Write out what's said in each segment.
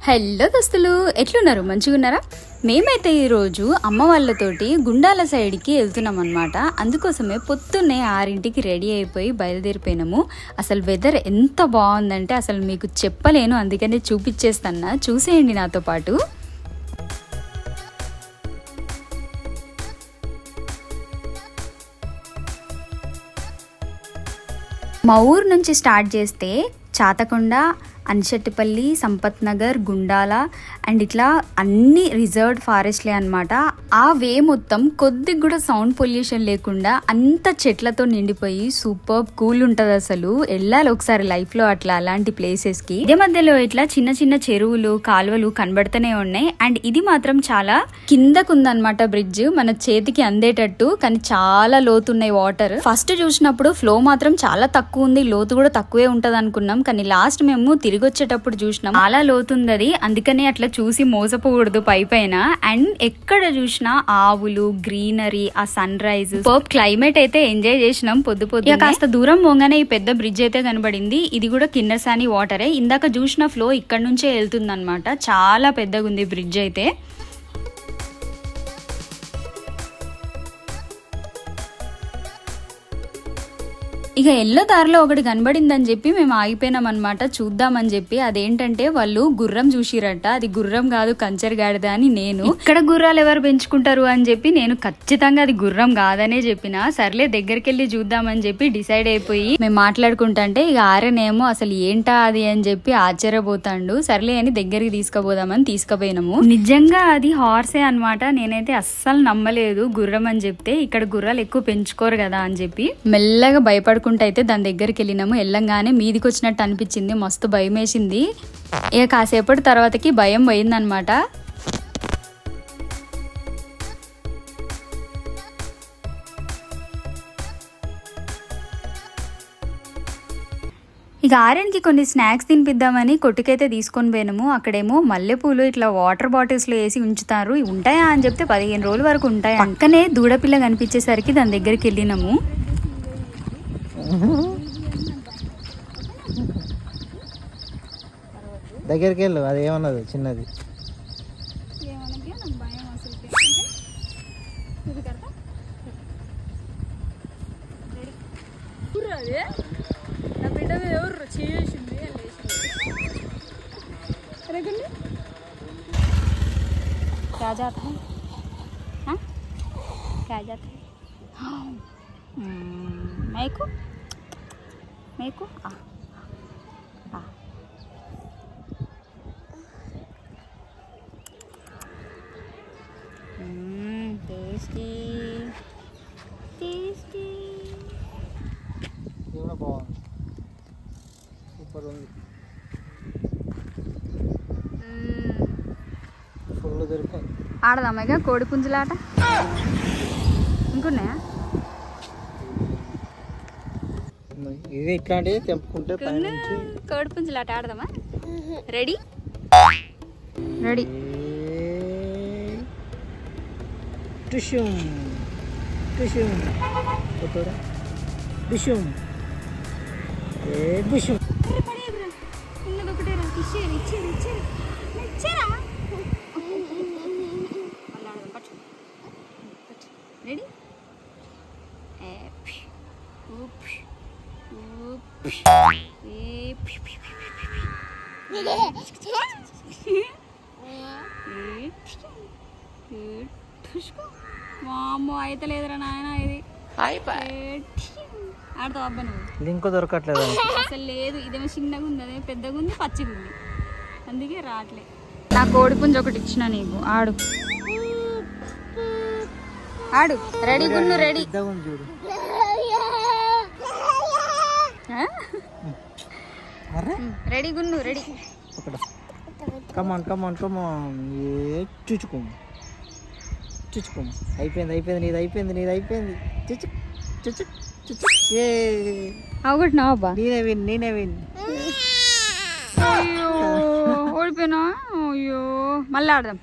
Hello దోస్తులు, ఎట్లున్నారు? మంచిగా ఉన్నారా? మేమైతే ఈరోజు అమ్మ వాళ్ళతోటి గుండాల సైడ్కి వెళ్తున్నాం అనమాట. అందుకోసమే పొద్దున్నే 6ంటికి రెడీ అయిపోయి బయలుదేరిపోయినాము. అసలు వెదర్ ఎంత బాగుందంటే అసలు మీకు చెప్పలేను, అందుకనే చూపించేస్తాను, చూసేయండి నాతో పాటు. మా ఊరు నుంచి స్టార్ట్ చేస్తే చాతకొండ, అన్షెట్టిపల్లి, సంపత్ నగర్, గుండాల అండ్ ఇట్లా అన్ని రిజర్వ్డ్ ఫారెస్ట్లే అనమాట. ఆ వే మొత్తం కొద్దిగా కూడా సౌండ్ పొల్యూషన్ లేకుండా అంత చెట్లతో నిండిపోయి సూపర్ కూల్ ఉంటుంది. అసలు వెళ్ళాలి ఒకసారి లైఫ్ లో అట్లా అలాంటి ప్లేసెస్ కి. ఇదే మధ్యలో ఇట్లా చిన్న చిన్న చెరువులు, కాలువలు కనబడుతూనే ఉన్నాయి. అండ్ ఇది మాత్రం చాలా కిందకు ఉందన్నమాట బ్రిడ్జ్, మన చేతికి అందేటట్టు, కానీ చాలా లోతున్నాయి వాటర్. ఫస్ట్ చూసినప్పుడు ఫ్లో మాత్రం చాలా తక్కువ ఉంది, లోతు కూడా తక్కువే ఉంటది అనుకున్నాం. కానీ లాస్ట్ మేము తిరిగి వచ్చేటప్పుడు చూసినాం చాలా లోతుంది అది. అందుకని అట్లా చూసి మోసపోకూడదు పైన. అండ్ ఎక్కడ చూసినా ఆవులు, గ్రీనరీ, ఆ సన్ రైజ్, క్లైమేట్ అయితే ఎంజాయ్ చేసినాం. పొద్దు కాస్త దూరం పోగానే ఈ పెద్ద బ్రిడ్జ్ అయితే కనబడింది. ఇది కూడా కిన్నెరసాని వాటరే. ఇందాక చూసిన ఫ్లో ఇక్కడ నుంచే వెళ్తుంది అనమాట. చాలా పెద్దగా ఉంది బ్రిడ్జ్ అయితే. ఇక ఎల్లో దారిలో ఒకటి కనబడిందని చెప్పి మేము ఆగిపోయినాం అనమాట, చూద్దామని చెప్పి. అదేంటంటే వాళ్ళు గుర్రం చూసిరట. అది గుర్రం కాదు, కంచర్ గాడిద అని నేను. ఇక్కడ గుర్రాలు ఎవరు పెంచుకుంటారు అని చెప్పి నేను ఖచ్చితంగా అది గుర్రం కాదనే చెప్పిన. సర్లే దగ్గరికి వెళ్ళి చూద్దామని చెప్పి డిసైడ్ అయిపోయి మేము మాట్లాడుకుంటే ఇక ఆరేనేమో అసలు ఏంటా అది అని చెప్పి ఆశ్చర్యపోతాండు. సర్లే అని దగ్గరికి తీసుకుపోదామని తీసుకుపోయినాము. నిజంగా అది హార్సే అనమాట. నేనైతే అస్సలు నమ్మలేదు గుర్రం అని చెప్తే. ఇక్కడ గుర్రాలు ఎక్కువ పెంచుకోరు కదా అని చెప్పి మెల్లగా భయపడుకుంటూ అయితే దాని దగ్గరికి వెళ్ళినాము. వెళ్ళంగానే మీదికి వచ్చినట్టు అనిపించింది, మస్తు భయం వేసింది. ఇక కాసేపటి తర్వాతకి భయం పోయిందనమాట. ఇక ఆర్యన్కి కొన్ని స్నాక్స్ తినిపిద్దామని కొట్టుకైతే తీసుకొని పోయినాము. అక్కడేమో మల్లెపూలు ఇట్లా వాటర్ బాటిల్స్ లో వేసి ఉంచుతారు. ఉంటాయా అని చెప్తే 15 రోజుల వరకు ఉంటాయి. పక్కనే దూడపిల్ల కనిపించేసరికి దాని దగ్గరికి వెళ్ళినాము. దగ్గరికి వెళ్ళు, అది ఏమన్నది చిన్నది. क्या जाता है? हाँ क्या जाता है? मेको मेको आ आ टेस्टी टेस्टी. ఇది కూడా బాగుంది, సూపర్ ఉంది. ఫుల్ దొరికాయి. ఆడదామా ఇక కోడి పుంజులాట? ఇంకున్నాయా? ఇది ఇట్లాంటివి తెంపుకుంటే కోడి పుంజులాట ఆడదామా? Ready ready. టుషుమ్ టుషుమ్ టుషుమ్ టుషుమ్. రెడీ. వామ్మో అయితే లేదురా నాయన, ఇది ఆడతావు అబ్బా నువ్వు? లింక్ దొరకట్లేదు అసలు లేదు. ఇదేమో చిన్నగా ఉంది, అదే పెద్దగా ఉంది, పచ్చిగా ఉంది, అందుకే రావట్లే. నా కోడి పుంజు ఒకటి ఇచ్చిన నీకు, ఆడు ఆడు. రెడీ గున్ను, రెడీ చూడు. Ready గున్ను, ready. కమాన్ కమాన్ కమాన్. చుచుకోము చుచుకోము. అయిపోయింది అయిపోయింది, నీది అయిపోయింది, నీది అయిపోయింది. చుచు చుచు చుచు. ఒకటి నా అబ్బా, నేనే విన్, నేనే విన్. అయ్యో ఓడిపోయినా. అయ్యో మళ్ళీ ఆడదాం.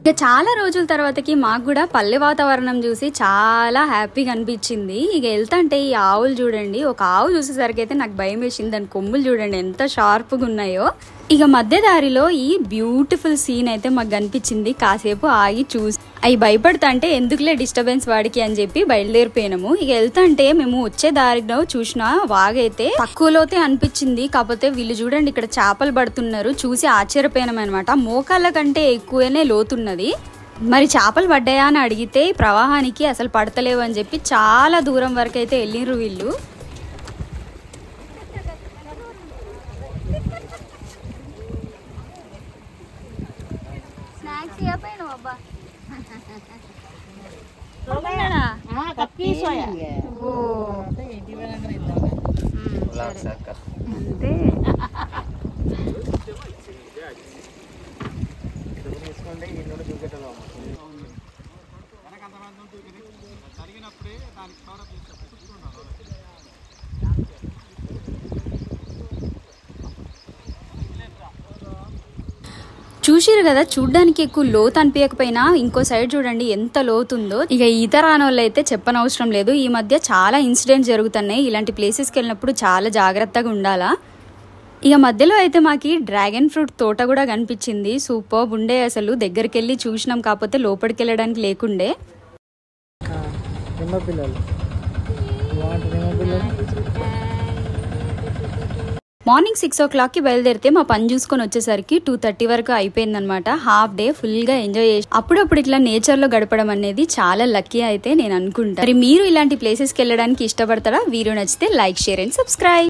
ఇక చాలా రోజుల తర్వాతకి మాకు కూడా పల్లె వాతావరణం చూసి చాలా హ్యాపీగా అనిపించింది. ఇక వెళ్తుంటే ఈ ఆవులు చూడండి, ఒక ఆవు చూసేసరికి అయితే నాకు భయం వేసింది. దాని కొమ్ములు చూడండి ఎంత షార్ప్గా ఉన్నాయో. ఇక మధ్య దారిలో ఈ బ్యూటిఫుల్ సీన్ అయితే మాకు కనిపించింది. కాసేపు ఆగి చూసి అవి భయపడుతుంటే ఎందుకులే డిస్టర్బెన్స్ వాడికి అని చెప్పి బయలుదేరిపోయినాము. ఇక వెళ్తుంటే మేము వచ్చే దారిలో చూసిన వాగైతే తక్కువలోతే అనిపించింది. కాకపోతే వీళ్ళు చూడండి ఇక్కడ చేపలు పడుతున్నారు, చూసి ఆశ్చర్యపోయినాం అనమాట. మోకాళ్ళ కంటే ఎక్కువనే లోతున్నది. మరి చేపలు పడ్డాయా అని అడిగితే ప్రవాహానికి అసలు పడతలేవు అని చెప్పి చాలా దూరం వరకు అయితే వెళ్ళిర్రు వీళ్ళు. చూసిరు కదా, చూడ్డానికి ఎక్కువ లోతు అనిపించకపోయినా ఇంకో సైడ్ చూడండి ఎంత లోతుందో. ఇక ఈత రాని వాళ్ళు అయితే చెప్పనవసరం లేదు. ఈ మధ్య చాలా ఇన్సిడెంట్స్ జరుగుతున్నాయి. ఇలాంటి ప్లేసెస్కి వెళ్ళినప్పుడు చాలా జాగ్రత్తగా ఉండాలా. ఇక మధ్యలో అయితే మాకి డ్రాగన్ ఫ్రూట్ తోట కూడా కనిపించింది. సూపర్ ఉండే, అసలు దగ్గరికి వెళ్ళి చూసినాం, కాకపోతే లోపలికి వెళ్ళడానికి లేకుండే. మార్నింగ్ 6 o'clockకి బయలుదేరితే మా పని చూసుకొని వచ్చేసరికి 2:30 వరకు అయిపోయిందనమాట. హాఫ్ డే ఫుల్ గా ఎంజాయ్ చేసి అప్పుడప్పుడు ఇట్లా నేచర్ లో గడపడం అనేది చాలా లక్కీ అయితే నేను అనుకుంటా. మరి మీరు ఇలాంటి ప్లేసెస్కి వెళ్ళడానికి ఇష్టపడతారా? వీడియో నచ్చితే లైక్, షేర్ అండ్ సబ్స్క్రైబ్.